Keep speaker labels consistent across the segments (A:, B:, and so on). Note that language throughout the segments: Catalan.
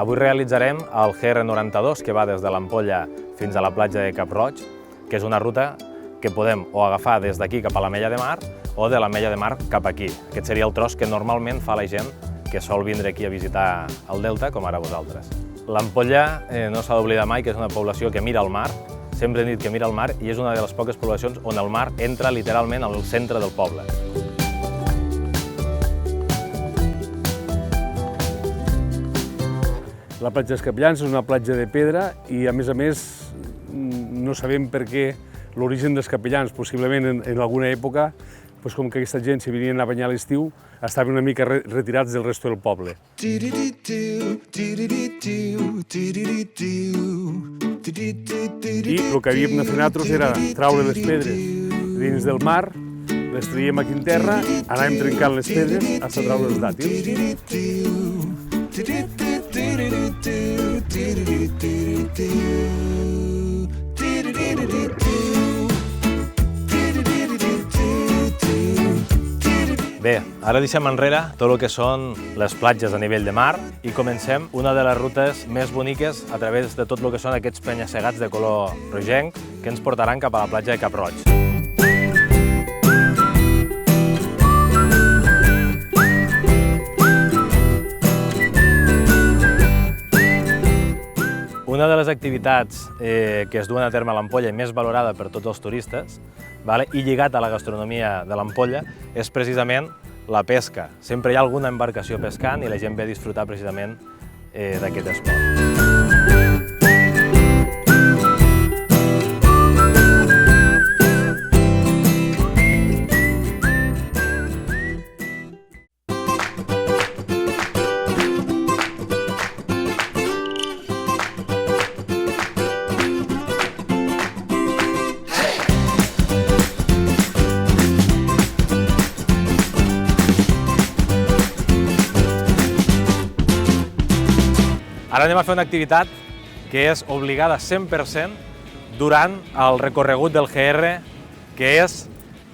A: Avui realitzarem el GR92, que va des de l'Ampolla fins a la platja de Cap-roig, que és una ruta que podem o agafar des d'aquí cap a l'Ametlla de Mar o de l'Ametlla de Mar cap aquí. Aquest seria el tros que normalment fa la gent que sol vindre aquí a visitar el Delta, com ara vosaltres. L'Ampolla no s'ha d'oblidar mai que és una població que mira al mar, sempre hem dit que mira al mar, i és una de les poques poblacions on el mar entra literalment al centre del poble.
B: La platja dels Capellans és una platja de pedra i, a més, no sabem per què l'origen dels capellans. Possiblement en alguna època, com que aquesta gent, si venien a banyar a l'estiu, estaven una mica retirats del resto del poble. I el que havíem de fer nosaltres era traure les pedres dins del mar, les traiem aquí en terra, anàvem trencant les pedres fins a traure els dàtils.
A: Bé, ara deixem enrere tot el que són les platges a nivell de mar i comencem una de les rutes més boniques a través de tot el que són aquests penya-segats de color rogenc que ens portaran cap a la platja de Cap-roig. Una de les activitats que es duen a terme a l'Ampolla i més valorada per tots els turistes, i lligat a la gastronomia de l'Ampolla, és precisament la pesca. Sempre hi ha alguna embarcació pescant i la gent ve a disfrutar precisament d'aquest esport. Ara anem a fer una activitat que és obligada 100% durant el recorregut del GR, que és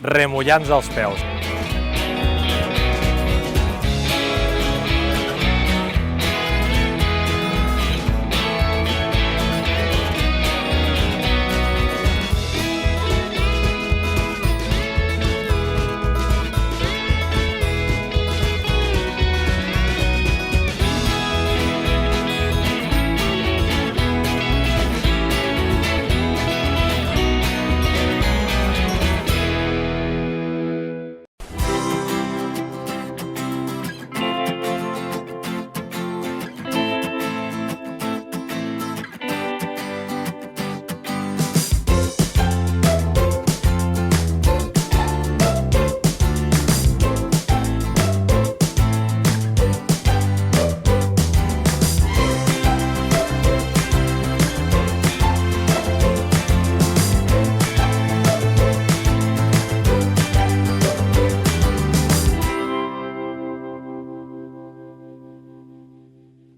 A: remullar-nos els peus.